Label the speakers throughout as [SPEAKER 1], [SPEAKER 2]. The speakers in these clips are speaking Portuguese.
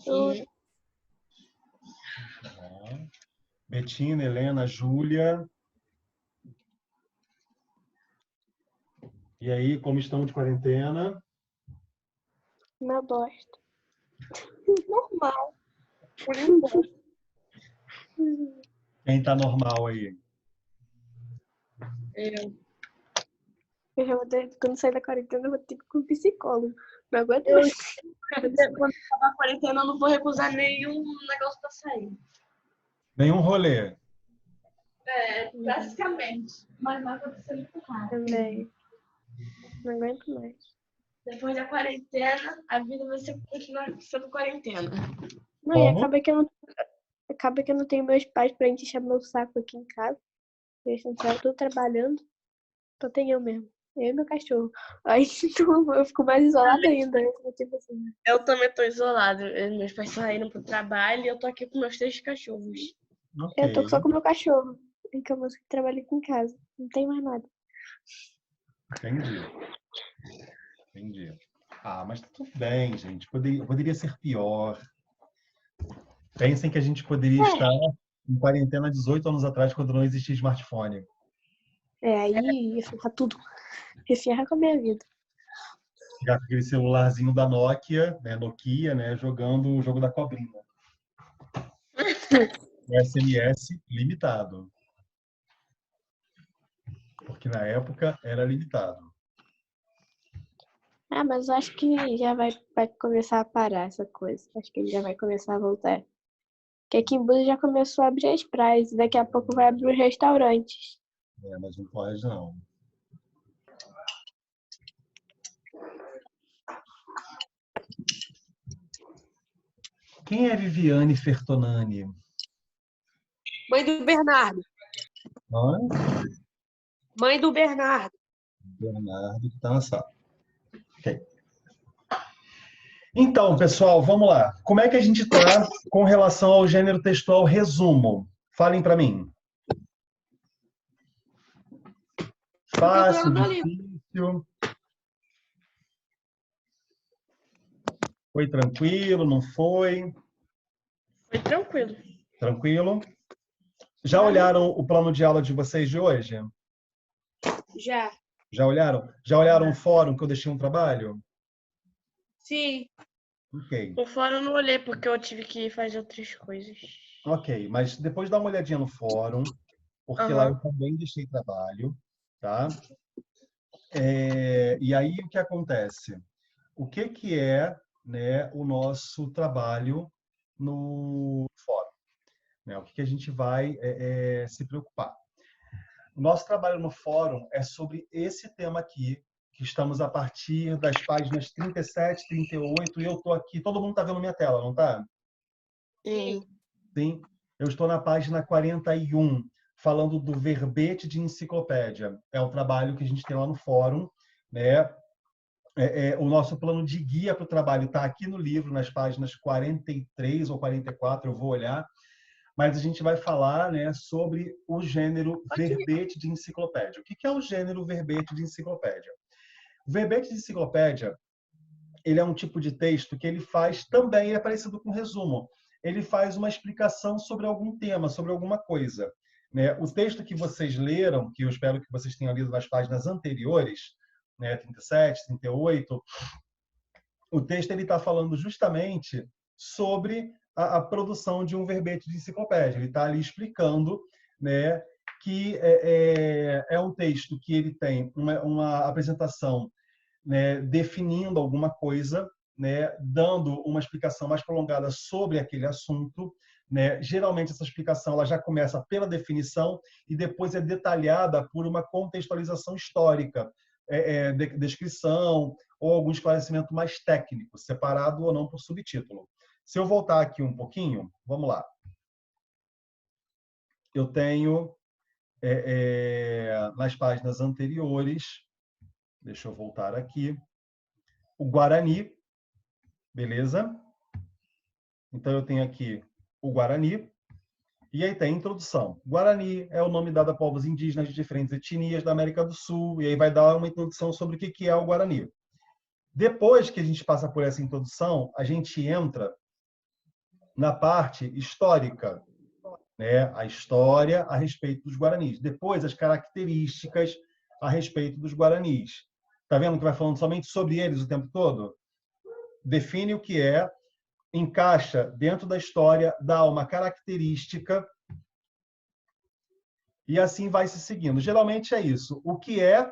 [SPEAKER 1] Oi.
[SPEAKER 2] Betina, Helena, Júlia. E aí, como estão de quarentena?
[SPEAKER 1] Uma bosta.
[SPEAKER 3] Normal. Por enquanto.
[SPEAKER 2] Quem tá normal aí?
[SPEAKER 1] Eu já vou ter, quando sair da quarentena, eu vou ter que ir com um psicólogo. Não aguento
[SPEAKER 3] Eu-
[SPEAKER 1] mais.
[SPEAKER 3] Quando acabar a quarentena, eu não vou recusar nenhum negócio pra sair.
[SPEAKER 2] Nenhum rolê.
[SPEAKER 3] Basicamente. Mas vai acontecer muito raro.
[SPEAKER 1] Também. Não aguento mais.
[SPEAKER 3] Depois da quarentena, a vida vai continuar sendo quarentena.
[SPEAKER 1] Não, e
[SPEAKER 2] Como?
[SPEAKER 1] acaba que eu não tenho meus pais pra gente encher meu saco aqui em casa. Eles estão tudo trabalhando. Só tem eu mesmo. Eu e meu cachorro. Aí então, eu fico mais isolada ainda. Tipo assim.
[SPEAKER 3] Eu também tô isolada. Meus pais saíram pro trabalho e eu tô aqui com meus 3 cachorros.
[SPEAKER 1] Eu tô
[SPEAKER 2] Ok,
[SPEAKER 1] só com meu cachorro. E que eu vou trabalhar aqui em casa. Não tem mais nada.
[SPEAKER 2] entendi. Entendi. Ah, mas tá tudo bem, gente. Poderia ser pior. Pensem que a gente poderia estar em quarentena 18 anos atrás, quando não existia smartphone.
[SPEAKER 1] Aí ia ferrar tudo. Ia ferrar com a minha vida.
[SPEAKER 2] Ficar com aquele celularzinho da Nokia, né, jogando o jogo da cobrinha. O SMS limitado. Porque na época era limitado.
[SPEAKER 1] Ah, mas eu acho que já vai começar a parar essa coisa. Acho que ele já vai começar a voltar. Porque aqui em Búzios já começou a abrir as praias. Daqui a pouco vai abrir os restaurantes.
[SPEAKER 2] Mas não pode, não. Quem é Viviane Fertonani?
[SPEAKER 3] Mãe do Bernardo.
[SPEAKER 2] Hã?
[SPEAKER 3] Mãe do Bernardo.
[SPEAKER 2] Bernardo que tá na sala. Ok. Então, pessoal, vamos lá. Como é que a gente está com relação ao gênero textual resumo? Falem para mim. Fácil, difícil? Foi tranquilo, não foi?
[SPEAKER 3] Foi tranquilo.
[SPEAKER 2] Tranquilo? Já olharam o plano de aula de vocês de hoje?
[SPEAKER 3] Já.
[SPEAKER 2] Já olharam? Já olharam o fórum que eu deixei um trabalho?
[SPEAKER 3] Sim.
[SPEAKER 2] Ok.
[SPEAKER 3] O fórum eu não olhei porque eu tive que fazer outras coisas.
[SPEAKER 2] Ok, mas depois dá uma olhadinha no fórum, porque lá eu também deixei trabalho, tá? E aí o que acontece? O que é, né, o nosso trabalho no fórum? Né? O que a gente vai se preocupar? O nosso trabalho no fórum é sobre esse tema aqui, que estamos a partir das páginas 37, 38, e eu estou aqui. Todo mundo está vendo minha tela, não está?
[SPEAKER 3] Sim.
[SPEAKER 2] Sim. Eu estou na página 41, falando do verbete de enciclopédia. É o trabalho que a gente tem lá no fórum, né? O nosso plano de guia para o trabalho está aqui no livro, nas páginas 43 ou 44, eu vou olhar, mas a gente vai falar, né, sobre o gênero verbete de enciclopédia. O que é o gênero verbete de enciclopédia? O verbete de enciclopédia, ele é um tipo de texto que ele faz também, é parecido com resumo, ele faz uma explicação sobre algum tema, sobre alguma coisa. Né? O texto que vocês leram, que eu espero que vocês tenham lido nas páginas anteriores, né, 37, 38, o texto está falando justamente sobre a produção de um verbete de enciclopédia. Ele está ali explicando, né, que é um texto que ele tem uma apresentação, né, definindo alguma coisa, né, dando uma explicação mais prolongada sobre aquele assunto. Né? Geralmente, essa explicação ela já começa pela definição e depois é detalhada por uma contextualização histórica, descrição ou algum esclarecimento mais técnico, separado ou não por subtítulo. Se eu voltar aqui um pouquinho, vamos lá. Eu tenho, nas páginas anteriores, deixa eu voltar aqui, o Guarani, beleza? Então, eu tenho aqui o Guarani, e aí tem a introdução. Guarani é o nome dado a povos indígenas de diferentes etnias da América do Sul, e aí vai dar uma introdução sobre o que é o Guarani. Depois que a gente passa por essa introdução, a gente entra na parte histórica, né? A história a respeito dos guaranis. Depois, as características a respeito dos guaranis. Está vendo que vai falando somente sobre eles o tempo todo? Define o que é, encaixa dentro da história, dá uma característica e assim vai se seguindo. Geralmente é isso. O que é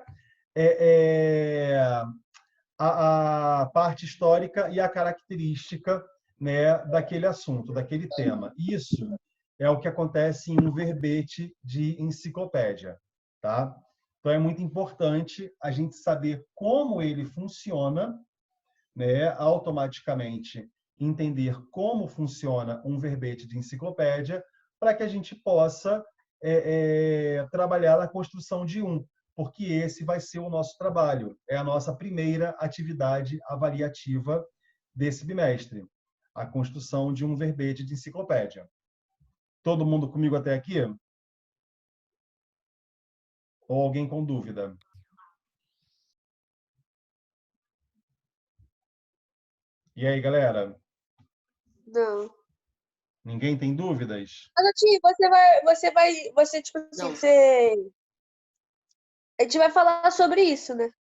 [SPEAKER 2] a parte histórica e a característica, né, daquele assunto, daquele tema. Isso é o que acontece em um verbete de enciclopédia, tá? Então é muito importante a gente saber como ele funciona, né, automaticamente entender como funciona um verbete de enciclopédia para que a gente possa trabalhar na construção de um, porque esse vai ser o nosso trabalho, é a nossa primeira atividade avaliativa desse bimestre, a construção de um verbete de enciclopédia. Todo mundo comigo até aqui? Ou alguém com dúvida? E aí, galera?
[SPEAKER 1] Não.
[SPEAKER 2] Ninguém tem dúvidas?
[SPEAKER 1] Mas, Ti, você, tipo assim,
[SPEAKER 3] Não.
[SPEAKER 1] a gente vai falar sobre isso, né?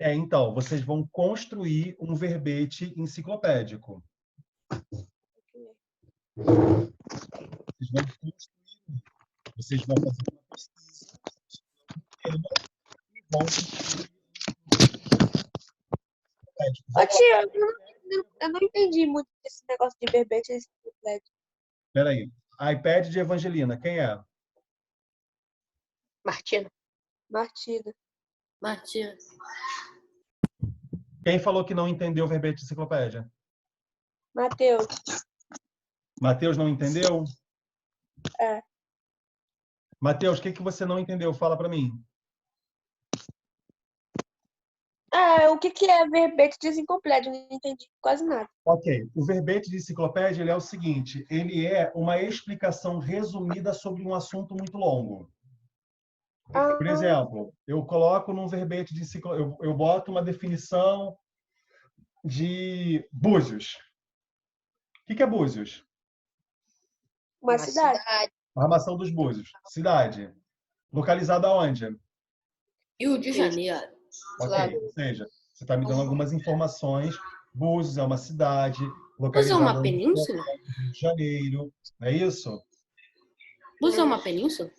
[SPEAKER 2] Então, vocês vão construir um verbete enciclopédico. Vocês vão construir, vocês vão fazer uma pesquisa e vão construir um
[SPEAKER 1] Ô, Tia, eu não entendi muito esse negócio de verbete enciclopédia.
[SPEAKER 2] Espera aí. iPad de Evangelina, quem é?
[SPEAKER 3] Martina.
[SPEAKER 1] Martina.
[SPEAKER 3] Martina.
[SPEAKER 2] Quem falou que não entendeu o verbete de enciclopédia?
[SPEAKER 1] Matheus.
[SPEAKER 2] Matheus não entendeu?
[SPEAKER 1] É.
[SPEAKER 2] Matheus, o que você não entendeu? Fala para mim.
[SPEAKER 1] O que é verbete de enciclopédia? Eu não entendi quase nada.
[SPEAKER 2] Ok. O verbete de enciclopédia ele é o seguinte, ele é uma explicação resumida sobre um assunto muito longo. Por exemplo, eu coloco num verbete de enciclopédia, eu boto uma definição de Búzios. O que é Búzios?
[SPEAKER 1] Uma cidade.
[SPEAKER 2] Armação dos Búzios. Cidade. Localizada onde?
[SPEAKER 3] Rio de Janeiro.
[SPEAKER 2] Ok. Ou seja, você está me dando algumas informações. Búzios é uma cidade
[SPEAKER 3] Búzios é
[SPEAKER 2] localizada
[SPEAKER 3] uma
[SPEAKER 2] no
[SPEAKER 3] península?
[SPEAKER 2] Rio de Janeiro. Não é isso?
[SPEAKER 3] Búzios é uma península?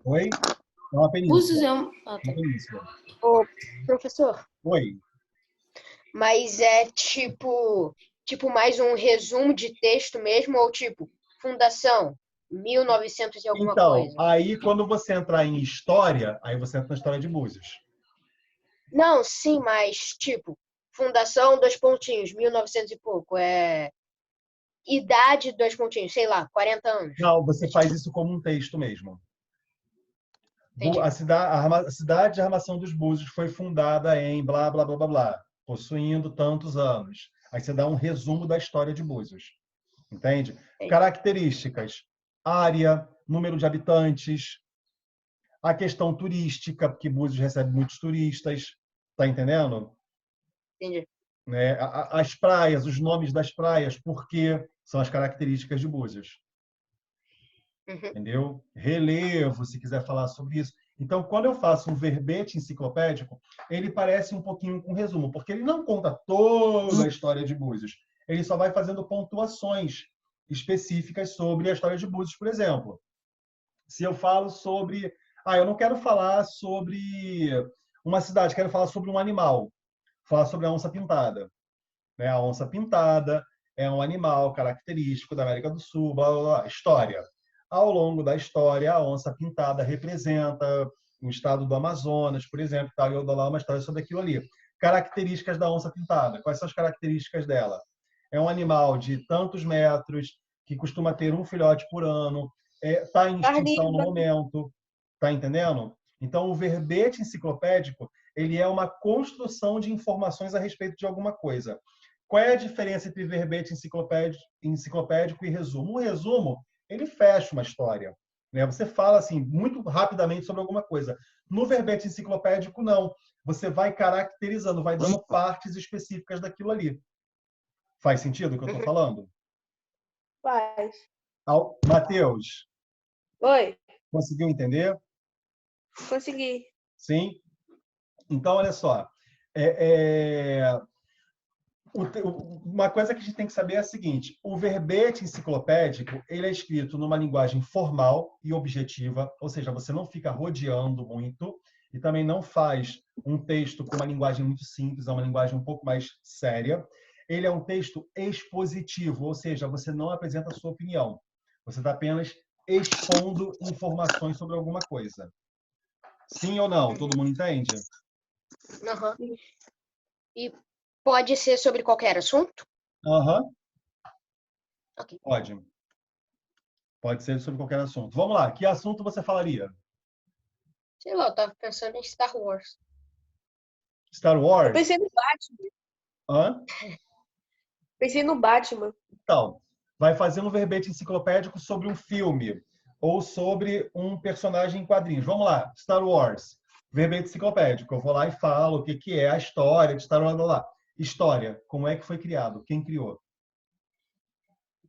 [SPEAKER 2] Oi? É uma
[SPEAKER 3] Búzios
[SPEAKER 2] península.
[SPEAKER 3] é um... Ah, tá.
[SPEAKER 2] Uma península.
[SPEAKER 4] Ô, professor,
[SPEAKER 2] Oi.
[SPEAKER 4] mas é tipo mais um resumo de texto mesmo ou tipo fundação 1900 e alguma
[SPEAKER 2] Então,
[SPEAKER 4] coisa?
[SPEAKER 2] aí quando você entrar em história, aí você entra na história de Búzios.
[SPEAKER 4] Não, sim, mas tipo fundação 2 pontinhos, 1900 e pouco, idade 2 pontinhos, sei lá, 40 anos.
[SPEAKER 2] Não, você faz isso como um texto mesmo.
[SPEAKER 4] Entendi.
[SPEAKER 2] A cidade de Armação dos Búzios foi fundada em blá, blá, blá, blá, blá, possuindo tantos anos. Aí você dá um resumo da história de Búzios. Entende?
[SPEAKER 4] Entendi.
[SPEAKER 2] Características. Área, número de habitantes, a questão turística, porque Búzios recebe muitos turistas. Tá entendendo?
[SPEAKER 4] Entendi.
[SPEAKER 2] Né? As praias, os nomes das praias, porque são as características de Búzios.
[SPEAKER 4] Uhum.
[SPEAKER 2] Entendeu? Relevo, se quiser falar sobre isso. Então, quando eu faço um verbete enciclopédico, ele parece um pouquinho com resumo, porque ele não conta toda a história de Búzios. Ele só vai fazendo pontuações específicas sobre a história de Búzios, por exemplo. Se eu falo sobre... eu não quero falar sobre uma cidade, quero falar sobre um animal. Falar sobre a onça-pintada. Né? A onça-pintada é um animal característico da América do Sul, blá, blá, blá. História. Ao longo da história, a onça-pintada representa o estado do Amazonas, por exemplo, e eu dou lá uma história sobre aquilo ali. Características da onça-pintada. Quais são as características dela? É um animal de tantos metros, que costuma ter um filhote por ano, está em extinção no momento, está entendendo? Então, o verbete enciclopédico ele é uma construção de informações a respeito de alguma coisa. Qual é a diferença entre verbete enciclopédico e resumo? O resumo ele fecha uma história. Né? Você fala assim muito rapidamente sobre alguma coisa. No verbete enciclopédico, não. Você vai caracterizando, vai dando partes específicas daquilo ali. Faz sentido o que eu estou falando?
[SPEAKER 1] Faz.
[SPEAKER 2] Matheus,
[SPEAKER 1] Oi,
[SPEAKER 2] conseguiu entender?
[SPEAKER 1] consegui.
[SPEAKER 2] Sim? Então, olha só. É, é, uma coisa que a gente tem que saber é a seguinte: o verbete enciclopédico ele é escrito numa linguagem formal e objetiva, ou seja, você não fica rodeando muito e também não faz um texto com uma linguagem muito simples, é uma linguagem um pouco mais séria. Ele é um texto expositivo, ou seja, você não apresenta a sua opinião. Você está apenas expondo informações sobre alguma coisa. Sim ou não? Todo mundo entende?
[SPEAKER 4] Aham. E pode ser sobre qualquer assunto?
[SPEAKER 2] Aham,
[SPEAKER 4] Ok.
[SPEAKER 2] pode. Pode ser sobre qualquer assunto. Vamos lá, que assunto você falaria?
[SPEAKER 4] Sei lá, eu tava pensando em Star Wars.
[SPEAKER 2] Star
[SPEAKER 1] Eu
[SPEAKER 2] Wars?
[SPEAKER 1] pensei no Batman.
[SPEAKER 2] Hã?
[SPEAKER 1] Pensei no Batman.
[SPEAKER 2] Então, vai fazer um verbete enciclopédico sobre um filme ou sobre um personagem em quadrinhos. Vamos lá, Star Wars. Verbete enciclopédico. Eu vou lá e falo o que que é a história de Star Wars. Blá, blá. História. Como é que foi criado? Quem criou?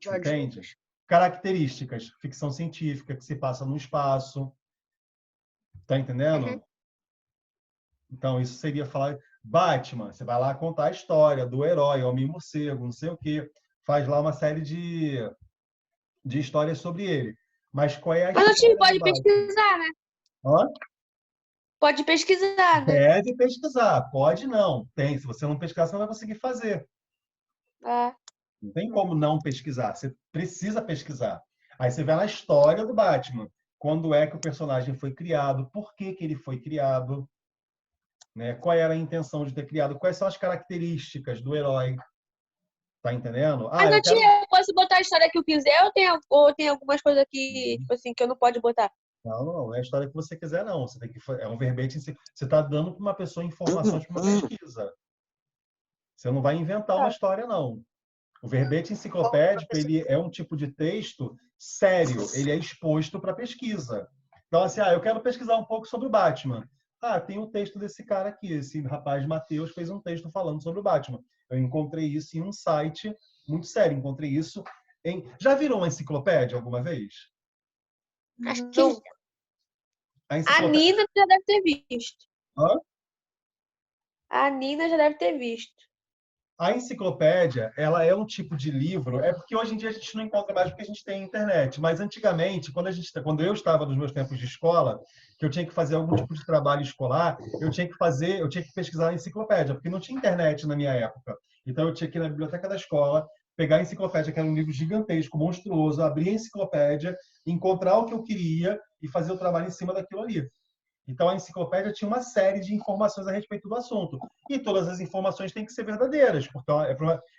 [SPEAKER 4] George
[SPEAKER 2] Entende?
[SPEAKER 4] Lucas.
[SPEAKER 2] Características. Ficção científica que se passa no espaço. Tá entendendo?
[SPEAKER 4] Uhum.
[SPEAKER 2] Então, isso seria falar Batman. Você vai lá contar a história do herói, Homem-Morcego, não sei o quê. Faz lá uma série de histórias sobre ele. Mas qual é a
[SPEAKER 1] Mas assim,
[SPEAKER 2] história do
[SPEAKER 1] pode
[SPEAKER 2] Batman?
[SPEAKER 1] pesquisar, né?
[SPEAKER 2] Hã?
[SPEAKER 1] Pode pesquisar, né?
[SPEAKER 2] Deve pesquisar. Pode não. Tem. Se você não pesquisar, você não vai conseguir fazer.
[SPEAKER 1] Ah,
[SPEAKER 2] Não tem como não pesquisar. Você precisa pesquisar. Aí você vai na história do Batman. Quando é que o personagem foi criado? Por que que ele foi criado? Né? Qual era a intenção de ter criado? Quais são as características do herói? Tá entendendo? Ah,
[SPEAKER 1] mas
[SPEAKER 2] eu
[SPEAKER 1] eu
[SPEAKER 2] quero.
[SPEAKER 1] tinha, eu posso botar a história que eu quiser ou tem algumas coisas que, tipo assim, que eu não pode botar?
[SPEAKER 2] Não, não é a história que você quiser, não. Você tem que. É um verbete. Você está dando para uma pessoa informações para uma pesquisa. Você não vai inventar uma
[SPEAKER 1] Tá.
[SPEAKER 2] história, não. O verbete
[SPEAKER 4] Bom,
[SPEAKER 2] enciclopédico
[SPEAKER 4] professor.
[SPEAKER 2] ele é um tipo de texto sério, ele é exposto para pesquisa. Então, assim, eu quero pesquisar um pouco sobre o Batman. Ah, tem um texto desse cara aqui, esse rapaz Matheus fez um texto falando sobre o Batman. Eu encontrei isso em um site muito sério, encontrei isso em... Já viram uma enciclopédia alguma vez?
[SPEAKER 4] Acho que
[SPEAKER 1] Não.
[SPEAKER 2] A
[SPEAKER 1] A
[SPEAKER 2] enciclopédia...
[SPEAKER 1] Nina já deve ter visto.
[SPEAKER 2] Hã?
[SPEAKER 1] A Nina já deve ter visto.
[SPEAKER 2] A enciclopédia, ela é um tipo de livro, é porque hoje em dia a gente não encontra mais porque a gente tem internet, mas antigamente, quando eu estava nos meus tempos de escola, que eu tinha que fazer algum tipo de trabalho escolar, eu tinha que pesquisar na enciclopédia, porque não tinha internet na minha época. Então eu tinha que ir na biblioteca da escola, pegar a enciclopédia, que era um livro gigantesco, monstruoso, abrir a enciclopédia, encontrar o que eu queria e fazer o trabalho em cima daquilo ali. Então, a enciclopédia tinha uma série de informações a respeito do assunto. E todas as informações têm que ser verdadeiras, porque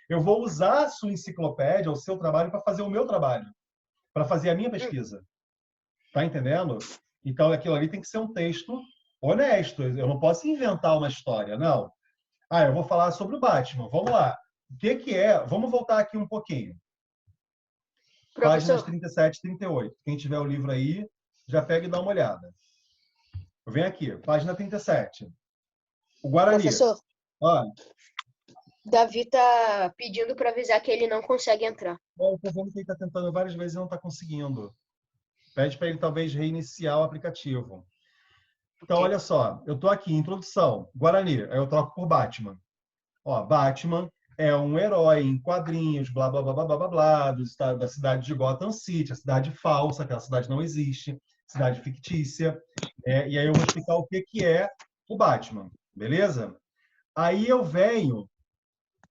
[SPEAKER 2] eu vou usar a sua enciclopédia, o seu trabalho, para fazer o meu trabalho, para fazer a minha pesquisa. Tá entendendo? Então, aquilo ali tem que ser um texto honesto. Eu não posso inventar uma história, não. Ah, eu vou falar sobre o Batman. Vamos lá. O que que é? Vamos voltar aqui um pouquinho. Páginas
[SPEAKER 4] Professor,
[SPEAKER 2] 37 e 38. Quem tiver o livro aí, já pega e dá uma olhada. Eu venho aqui, página 37. O Guarani.
[SPEAKER 4] professor,
[SPEAKER 2] Ah,
[SPEAKER 4] Davi tá pedindo para avisar que ele não consegue entrar.
[SPEAKER 2] eu estou vendo que ele está tentando várias vezes e não está conseguindo. Pede para ele talvez reiniciar o aplicativo. Então,
[SPEAKER 4] Ok.
[SPEAKER 2] olha só, eu estou aqui, introdução, Guarani, aí eu troco por Batman. Ó, Batman é um herói em quadrinhos, blá, blá, blá, blá, blá, blá, blá, da cidade de Gotham City, a cidade falsa, aquela cidade não existe, cidade fictícia. E aí eu vou explicar o que que é o Batman, beleza? Aí eu venho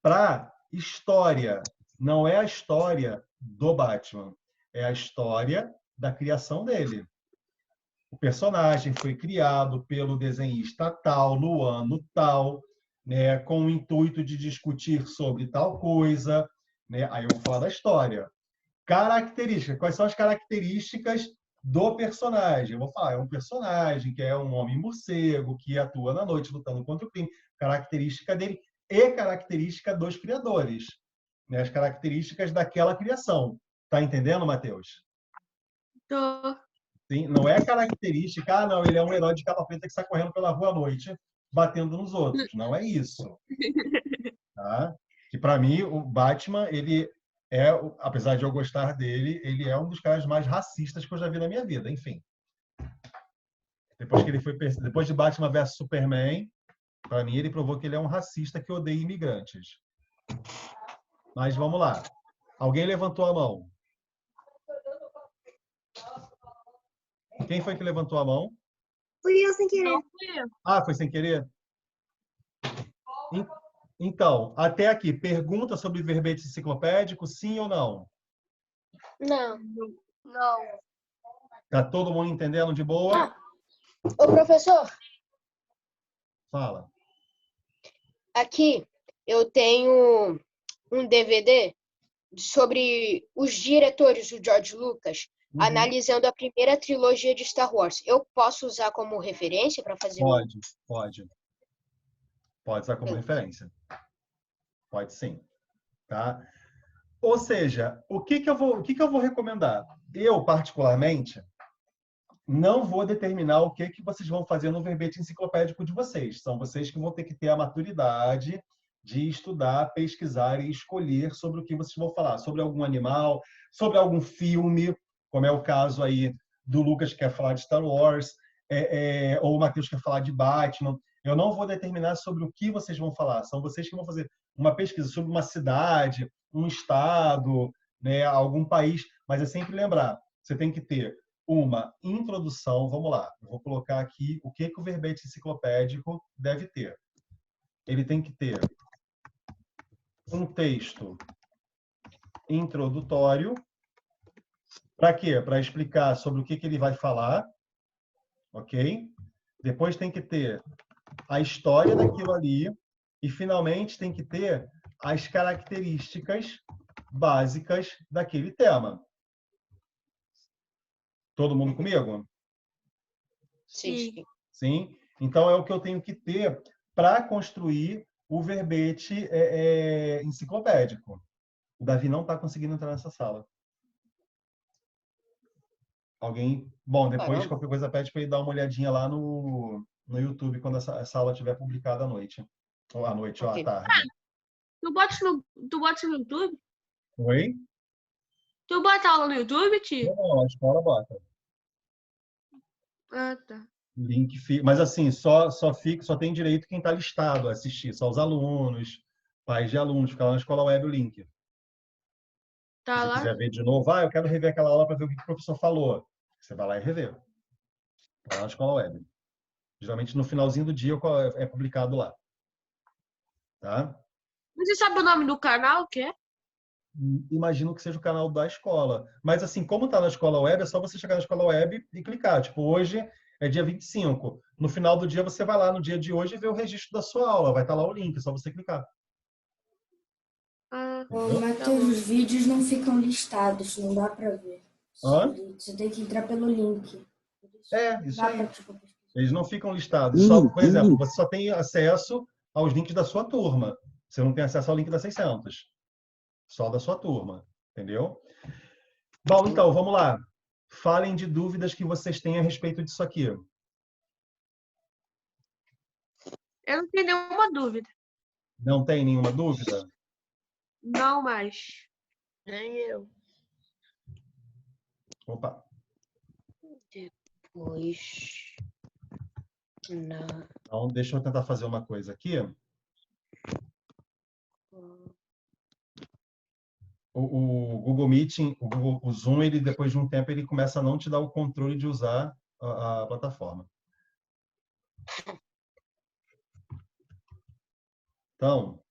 [SPEAKER 2] para história. Não é a história do Batman, é a história da criação dele. O personagem foi criado pelo desenhista tal, no ano tal, né, com o intuito de discutir sobre tal coisa. Né? Aí eu vou falar da história. Características. Quais são as características do personagem? Eu vou falar, é um personagem que é um homem morcego, que atua na noite lutando contra o crime. Característica dele e característica dos criadores. Né? As características daquela criação. Tá entendendo, Matheus?
[SPEAKER 1] Tô.
[SPEAKER 2] Sim, não é característica, não, ele é um herói de capa preta que sai correndo pela rua à noite, batendo nos outros. Não é isso. Tá? Que para mim, o Batman, ele apesar de eu gostar dele, ele é um dos caras mais racistas que eu já vi na minha vida. Enfim. Depois de Batman vs Superman, para mim ele provou que ele é um racista que odeia imigrantes. Mas vamos lá. Alguém levantou a mão? Quem foi que levantou a mão?
[SPEAKER 5] Fui eu sem querer.
[SPEAKER 3] Não fui eu.
[SPEAKER 2] Ah, foi sem querer? Então, até aqui, pergunta sobre verbete enciclopédico, sim ou não?
[SPEAKER 4] Não.
[SPEAKER 5] Não.
[SPEAKER 2] Tá todo mundo entendendo de boa?
[SPEAKER 4] Ô, professor,
[SPEAKER 2] Fala.
[SPEAKER 4] aqui eu tenho um DVD sobre os diretores do George Lucas,
[SPEAKER 2] Uhum.
[SPEAKER 4] analisando a primeira trilogia de Star Wars. Eu posso usar como referência para fazer
[SPEAKER 2] Pode. Pode usar como referência. Pode sim. Tá? Ou seja, o que que eu vou recomendar? Eu, particularmente, não vou determinar o que vocês vão fazer no verbete enciclopédico de vocês. São vocês que vão ter que ter a maturidade de estudar, pesquisar e escolher sobre o que vocês vão falar. Sobre algum animal, sobre algum filme, como é o caso aí do Lucas, que quer falar de Star Wars, ou o Matheus que quer falar de Batman. Eu não vou determinar sobre o que vocês vão falar. São vocês que vão fazer uma pesquisa sobre uma cidade, um estado, né, algum país. Mas é sempre lembrar, você tem que ter uma introdução. Vamos lá, eu vou colocar aqui o que o verbete enciclopédico deve ter. Ele tem que ter um texto introdutório. Para quê? Para explicar sobre o que ele vai falar, ok? Depois tem que ter a história daquilo ali e, finalmente, tem que ter as características básicas daquele tema. Todo mundo comigo?
[SPEAKER 4] Sim.
[SPEAKER 2] Sim? Então, é o que eu tenho que ter para construir o verbete enciclopédico. O Davi não está conseguindo entrar nessa sala. Alguém? Bom, depois qualquer coisa pede para ele dar uma olhadinha lá no YouTube quando essa aula estiver publicada à noite. Ou à noite, ou à tarde.
[SPEAKER 3] Tu bota no YouTube?
[SPEAKER 2] Oi?
[SPEAKER 3] Tu bota aula no YouTube, tio?
[SPEAKER 2] Não, a escola bota.
[SPEAKER 3] Ah, tá.
[SPEAKER 2] Link, mas assim, só tem direito quem está listado a assistir, só os alunos, pais de alunos, fica lá na escola web o link.
[SPEAKER 3] Tá
[SPEAKER 2] Se
[SPEAKER 3] lá?
[SPEAKER 2] quiser ver de novo, eu quero rever aquela aula para ver o que o professor falou. Você vai lá e revê. Tá lá na escola web. Geralmente no finalzinho do dia é publicado lá. Tá?
[SPEAKER 3] Você sabe o nome do canal, que é?
[SPEAKER 2] Imagino que seja o canal da escola. Mas assim, como está na escola web, é só você chegar na escola web e clicar. Tipo, hoje é dia 25. No final do dia, você vai lá no dia de hoje e vê o registro da sua aula. Vai estar lá o link, é só você clicar.
[SPEAKER 5] Matheus, os vídeos não ficam listados, não dá para ver. Você tem que entrar pelo link.
[SPEAKER 2] Isso aí. Eles não ficam listados. Por exemplo, você só tem acesso aos links da sua turma. Você não tem acesso ao link da 600. Só da sua turma. Entendeu? Bom, então, vamos lá. Falem de dúvidas que vocês têm a respeito disso aqui.
[SPEAKER 3] Eu não tenho nenhuma dúvida.
[SPEAKER 2] Não tem nenhuma dúvida?
[SPEAKER 3] Não mais.
[SPEAKER 4] Nem eu.
[SPEAKER 2] Opa.
[SPEAKER 4] Depois. Não.
[SPEAKER 2] Então, deixa eu tentar fazer uma coisa aqui. O Google Meeting, o Zoom, ele depois de um tempo, ele começa a não te dar o controle de usar a plataforma. Então,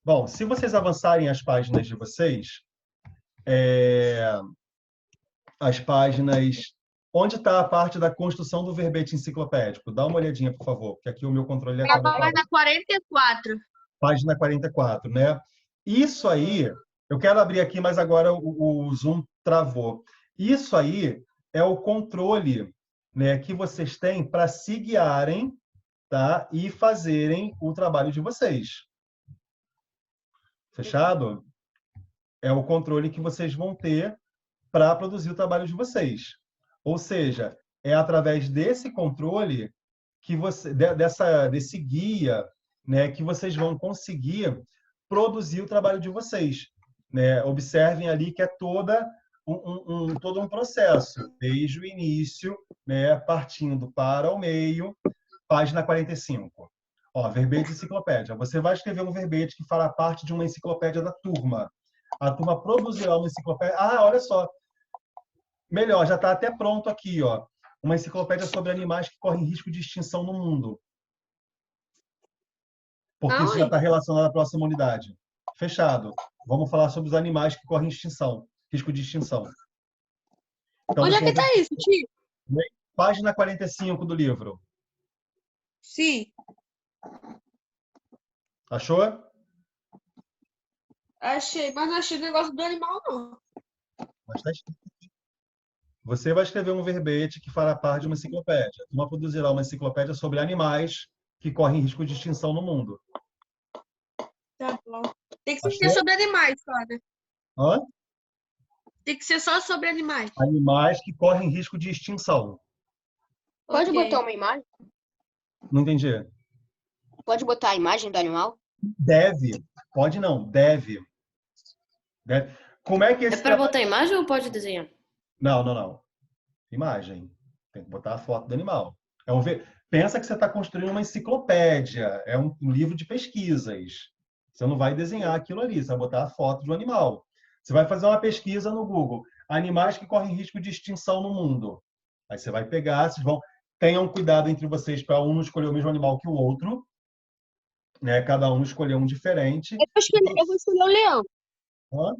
[SPEAKER 2] bom, se vocês avançarem as páginas de vocês, as páginas... Onde está a parte da construção do verbete enciclopédico? Dá uma olhadinha, por favor, porque aqui o meu controle
[SPEAKER 3] É a página 44.
[SPEAKER 2] Página 44, né? Isso aí, eu quero abrir aqui, mas agora o Zoom travou. Isso aí é o controle, né, que vocês têm para se guiarem, tá? E fazerem o trabalho de vocês. Fechado? É o controle que vocês vão ter para produzir o trabalho de vocês. Ou seja, é através desse controle que desse guia, né, que vocês vão conseguir produzir o trabalho de vocês, né? Observem ali que é todo um processo, desde o início, né, partindo para o meio, página 45. Ó, verbete enciclopédia. Você vai escrever um verbete que fará parte de uma enciclopédia da turma. A turma produzirá uma enciclopédia. Ah, olha só. Melhor, já está até pronto aqui, ó. Uma enciclopédia sobre animais que correm risco de extinção no mundo. Porque isso já está relacionado à próxima unidade. Fechado. Vamos falar sobre os animais que correm extinção, risco de extinção. Então,
[SPEAKER 6] Onde é que tá isso, tio?
[SPEAKER 2] página 45 do livro.
[SPEAKER 6] Sim.
[SPEAKER 2] Achou?
[SPEAKER 6] Achei, mas não achei o negócio do animal, não.
[SPEAKER 2] Mas tá escrito aqui. Você vai escrever um verbete que fará parte de uma enciclopédia. A turma produzirá uma enciclopédia sobre animais que correm risco de extinção no mundo.
[SPEAKER 6] Tá bom. Tem que ser
[SPEAKER 2] Achou?
[SPEAKER 6] sobre animais, só, né?
[SPEAKER 2] Hã?
[SPEAKER 6] Tem que ser só sobre animais.
[SPEAKER 2] Animais que correm risco de extinção.
[SPEAKER 4] Pode
[SPEAKER 6] Ok.
[SPEAKER 4] botar uma imagem?
[SPEAKER 2] Não entendi.
[SPEAKER 4] Pode botar a imagem do animal?
[SPEAKER 2] Deve. Pode não. Deve. Deve. Como é que
[SPEAKER 7] É
[SPEAKER 2] esse
[SPEAKER 7] para botar imagem ou pode desenhar?
[SPEAKER 2] Não. Imagem. Tem que botar a foto do animal. Pensa que você está construindo uma enciclopédia. É um livro de pesquisas. Você não vai desenhar aquilo ali. Você vai botar a foto do animal. Você vai fazer uma pesquisa no Google. Animais que correm risco de extinção no mundo. Aí você vai pegar, vocês vão... Tenham cuidado entre vocês para um não escolher o mesmo animal que o outro. Né? Cada um escolher um diferente.
[SPEAKER 6] Eu vou escolher o leão.
[SPEAKER 2] Hã?
[SPEAKER 4] Leão.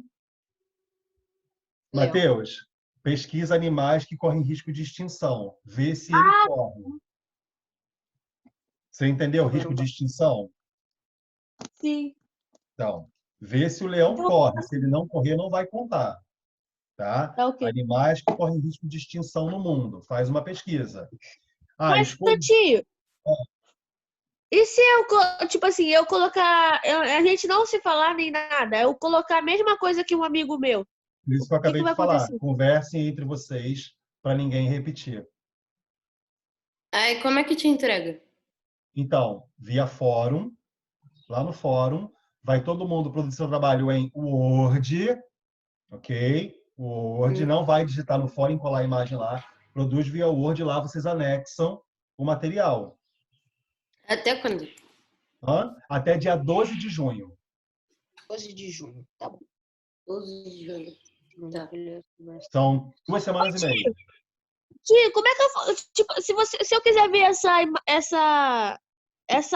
[SPEAKER 2] Matheus, pesquisa animais que correm risco de extinção. Vê se ele corre. Você entendeu o risco de extinção?
[SPEAKER 6] Sim.
[SPEAKER 2] Então, vê se o leão corre. Se ele não correr, não vai contar. Tá?
[SPEAKER 6] Tá ok.
[SPEAKER 2] Animais que correm risco de extinção no mundo. Faz uma pesquisa.
[SPEAKER 6] Mas, Tantinho, e se eu, tipo assim, eu colocar... a gente não se falar nem nada, eu colocar a mesma coisa que um amigo meu.
[SPEAKER 2] Isso que eu acabei
[SPEAKER 6] vai
[SPEAKER 2] de falar.
[SPEAKER 6] acontecer?
[SPEAKER 2] Conversem entre vocês para ninguém repetir.
[SPEAKER 7] Aí como é que te entrega?
[SPEAKER 2] Então, via fórum, lá no fórum, vai todo mundo produzir seu trabalho em Word, ok? O Word não vai digitar no fórum e colar a imagem lá. Produz via Word, lá vocês anexam o material.
[SPEAKER 7] Até quando?
[SPEAKER 2] Até dia 12 de junho.
[SPEAKER 4] 12 de junho. Tá bom.
[SPEAKER 7] 12 de julho. Tá.
[SPEAKER 2] São 2 semanas e meia.
[SPEAKER 6] Tio, como é que eu... Tipo, se eu quiser ver essa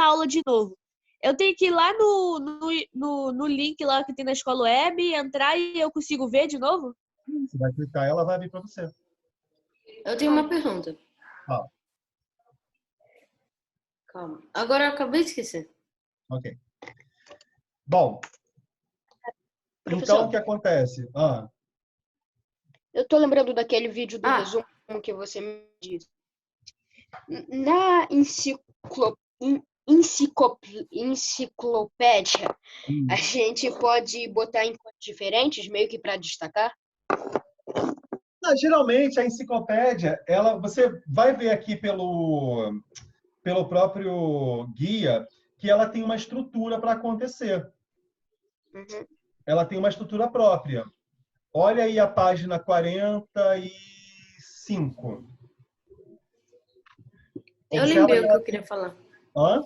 [SPEAKER 6] aula de novo, eu tenho que ir lá no link lá que tem na escola web, entrar e eu consigo ver de novo?
[SPEAKER 2] Você vai clicar, ela vai vir para você.
[SPEAKER 7] Eu tenho uma pergunta.
[SPEAKER 2] Fala.
[SPEAKER 7] Calma. Agora eu acabei de esquecer.
[SPEAKER 2] Ok. Bom,
[SPEAKER 4] Professor,
[SPEAKER 2] então o que acontece?
[SPEAKER 4] eu tô lembrando daquele vídeo do resumo que você me disse. Na enciclopédia, a gente pode botar em cores diferentes, meio que para destacar?
[SPEAKER 2] Geralmente, a enciclopédia, você vai ver aqui pelo próprio guia que ela tem uma estrutura para acontecer.
[SPEAKER 4] Uhum.
[SPEAKER 2] Ela tem uma estrutura própria. Olha aí a página 45.
[SPEAKER 7] Eu lembrei o que eu queria falar.
[SPEAKER 2] Hã?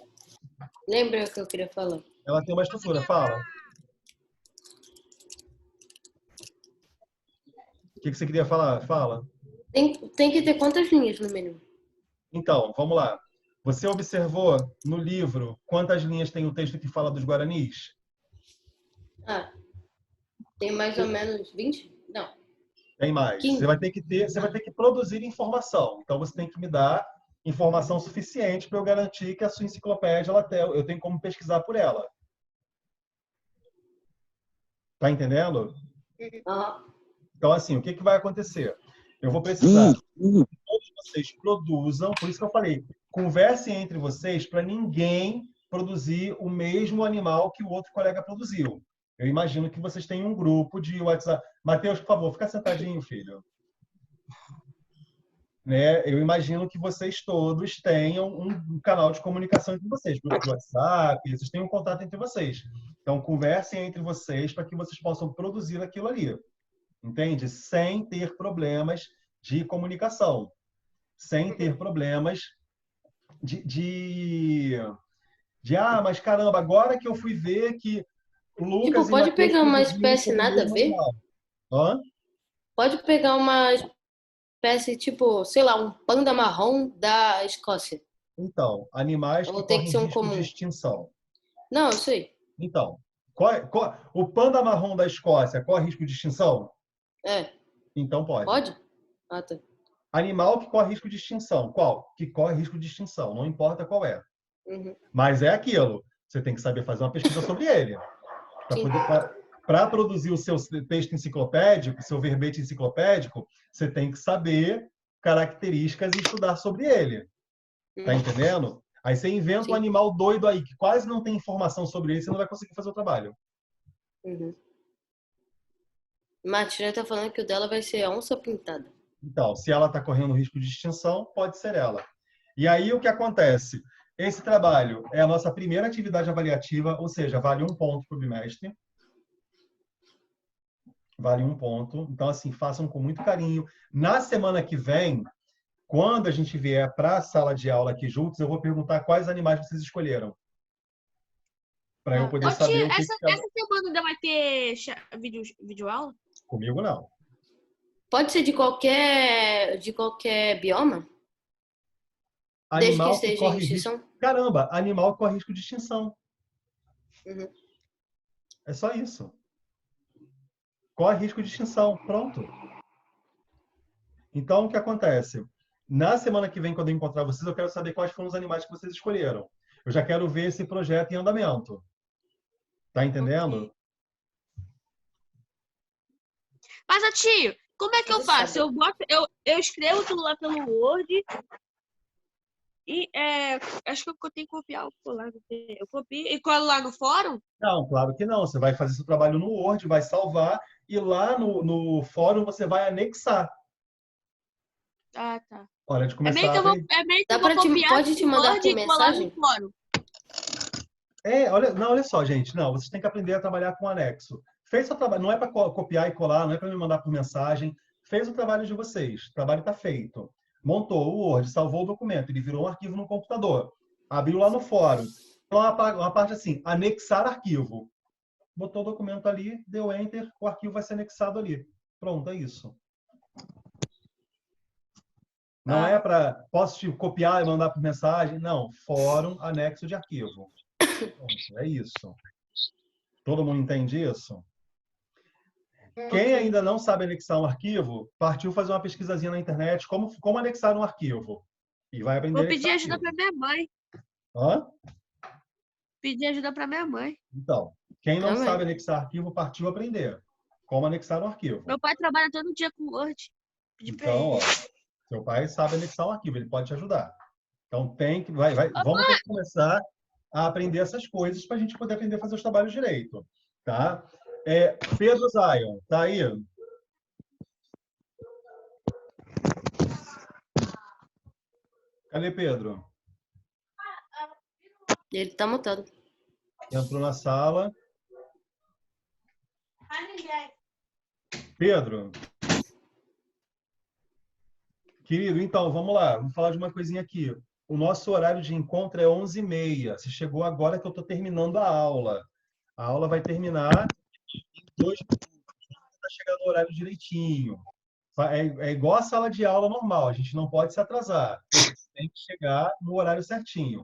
[SPEAKER 7] Lembrei o que eu queria falar.
[SPEAKER 2] Ela tem uma estrutura, fala. O que você queria falar? Fala.
[SPEAKER 7] Tem que ter quantas linhas no mínimo?
[SPEAKER 2] Então, vamos lá. Você observou no livro quantas linhas tem o texto que fala dos guaranis?
[SPEAKER 7] Tem mais ou menos 20? Não.
[SPEAKER 2] Tem mais.
[SPEAKER 7] 15.
[SPEAKER 2] Você vai ter que produzir informação. Então, você tem que me dar informação suficiente para eu garantir que a sua enciclopédia, eu tenho como pesquisar por ela. Tá entendendo? Então, assim, o que vai acontecer? Eu vou precisar que todos vocês produzam, por isso que eu falei, conversem entre vocês para ninguém produzir o mesmo animal que o outro colega produziu. Eu imagino que vocês têm um grupo de WhatsApp. Matheus, por favor, fica sentadinho, filho. né? Eu imagino que vocês todos tenham um canal de comunicação entre vocês, grupo de WhatsApp, vocês têm um contato entre vocês. Então, conversem entre vocês para que vocês possam produzir aquilo ali, entende? Sem ter problemas de comunicação, sem ter problemas mas caramba, agora que eu fui ver que o Lucas
[SPEAKER 7] Tipo, pode
[SPEAKER 2] e
[SPEAKER 7] pegar uma
[SPEAKER 2] Matheus
[SPEAKER 7] espécie nada a ver?
[SPEAKER 2] Hã?
[SPEAKER 7] Pode pegar uma espécie, tipo, sei lá, um panda marrom da Escócia.
[SPEAKER 2] Então, animais
[SPEAKER 7] Ou
[SPEAKER 2] que
[SPEAKER 7] tem que
[SPEAKER 2] correm
[SPEAKER 7] ser um
[SPEAKER 2] risco de
[SPEAKER 7] comum?
[SPEAKER 2] extinção.
[SPEAKER 7] Não, eu sei.
[SPEAKER 2] Então, o panda marrom da Escócia corre risco de extinção?
[SPEAKER 7] É.
[SPEAKER 2] Então pode.
[SPEAKER 7] Pode? Ah, tá.
[SPEAKER 2] Animal que corre risco de extinção. Qual? Que corre risco de extinção. Não importa qual é.
[SPEAKER 7] Uhum.
[SPEAKER 2] Mas é aquilo. Você tem que saber fazer uma pesquisa sobre ele. Para produzir o seu texto enciclopédico, o seu verbete enciclopédico, você tem que saber características e estudar sobre ele. Tá entendendo? Aí você inventa um animal doido aí, que quase não tem informação sobre ele, você não vai conseguir fazer o trabalho.
[SPEAKER 7] Uhum. Matilha tá falando que o dela vai ser a onça pintada.
[SPEAKER 2] Então, se ela está correndo risco de extinção, pode ser ela. E aí o que acontece? Esse trabalho é a nossa primeira atividade avaliativa, ou seja, vale 1 ponto para o bimestre. Vale 1 ponto. Então, assim, façam com muito carinho. Na semana que vem, quando a gente vier para a sala de aula aqui juntos, eu vou perguntar quais animais vocês escolheram. Para eu poder saber
[SPEAKER 6] Tia,
[SPEAKER 2] o que...
[SPEAKER 6] essa semana ainda vai ter vídeo aula?
[SPEAKER 2] Comigo, não.
[SPEAKER 7] Pode ser de qualquer bioma? Desde que
[SPEAKER 2] Animal que
[SPEAKER 7] esteja em
[SPEAKER 2] corre
[SPEAKER 7] extinção?
[SPEAKER 2] risco... Caramba, animal que corre risco de extinção.
[SPEAKER 7] Uhum.
[SPEAKER 2] É só isso. Corre risco de extinção. Pronto. Então, o que acontece? Na semana que vem, quando eu encontrar vocês, eu quero saber quais foram os animais que vocês escolheram. Eu já quero ver esse projeto em andamento. Tá entendendo?
[SPEAKER 6] Mas, tio, como é que eu faço? Eu escrevo tudo lá pelo Word e acho que eu tenho que copiar o colar. Eu copio e colo lá no fórum?
[SPEAKER 2] Não, claro que não. Você vai fazer seu trabalho no Word, vai salvar e lá no fórum você vai anexar.
[SPEAKER 6] Ah, tá.
[SPEAKER 2] Hora de começar
[SPEAKER 7] Pode te mandar por mensagem?
[SPEAKER 2] Olha só, gente. Não, vocês têm que aprender a trabalhar com anexo. Fez seu trabalho, não é para copiar e colar, não é para me mandar por mensagem. Fez o trabalho de vocês. O trabalho está feito. Montou o Word, salvou o documento, ele virou um arquivo no computador. Abriu lá no fórum. Então, uma parte assim, anexar arquivo. Botou o documento ali, deu Enter, o arquivo vai ser anexado ali. Pronto, é isso. Não é para... Posso te copiar e mandar por mensagem? Não. Fórum, anexo de arquivo. Pronto, é isso. Todo mundo entende isso? Quem ainda não sabe anexar um arquivo, partiu fazer uma pesquisazinha na internet como anexar um arquivo. E vai aprender.
[SPEAKER 6] Vou pedir ajuda para minha mãe.
[SPEAKER 2] Hã?
[SPEAKER 6] Pedir ajuda para minha mãe.
[SPEAKER 2] Então, quem não sabe anexar arquivo, partiu aprender como anexar um arquivo.
[SPEAKER 6] Meu pai trabalha todo dia com Word.
[SPEAKER 2] Então, ó, seu pai sabe anexar um arquivo, ele pode te ajudar. Então, vamos ter que começar a aprender essas coisas para a gente poder aprender a fazer os trabalhos direito. Tá? Pedro Zion, tá aí? Cadê Pedro?
[SPEAKER 7] Ele tá mutado.
[SPEAKER 2] Entrou na sala. Pedro. Querido, então, vamos lá. Vamos falar de uma coisinha aqui. O nosso horário de encontro é 11h30. Você chegou agora que eu estou terminando a aula. A aula vai terminar em 2 minutos. Está chegando no horário direitinho. É igual a sala de aula normal. A gente não pode se atrasar. Tem que chegar no horário certinho.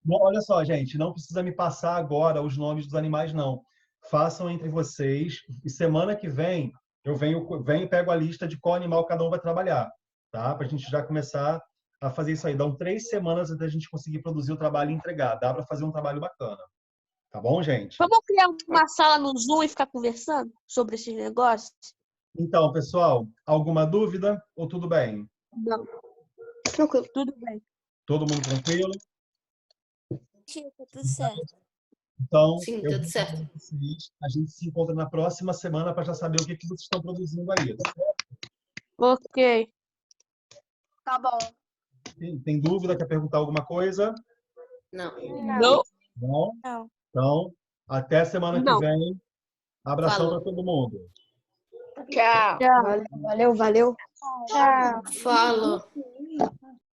[SPEAKER 2] Bom, olha só, gente. Não precisa me passar agora os nomes dos animais, não. Façam entre vocês. E semana que vem, eu venho e pego a lista de qual animal cada um vai trabalhar. Tá? Para a gente já começar a fazer isso aí. Dão 3 semanas até a gente conseguir produzir o trabalho e entregar. Dá para fazer um trabalho bacana. Tá bom, gente?
[SPEAKER 6] Vamos criar uma sala no Zoom e ficar conversando sobre esses negócios?
[SPEAKER 2] Então, pessoal, alguma dúvida ou tudo bem?
[SPEAKER 6] Não. Tranquilo. Tudo bem.
[SPEAKER 2] Todo mundo tranquilo?
[SPEAKER 5] Sim, tá tudo certo.
[SPEAKER 2] Então,
[SPEAKER 7] sim, tudo certo.
[SPEAKER 2] A gente se encontra na próxima semana para já saber o que vocês estão produzindo aí. Tá certo?
[SPEAKER 6] Ok.
[SPEAKER 8] Tá bom.
[SPEAKER 2] Tem dúvida? Quer perguntar alguma coisa?
[SPEAKER 7] Não.
[SPEAKER 6] Não.
[SPEAKER 2] Não?
[SPEAKER 8] Não.
[SPEAKER 2] Então, até semana que
[SPEAKER 6] Não.
[SPEAKER 2] vem. Abração
[SPEAKER 7] Falou.
[SPEAKER 2] para todo mundo.
[SPEAKER 4] Tchau.
[SPEAKER 1] Valeu, valeu.
[SPEAKER 8] Tchau.
[SPEAKER 7] Falou.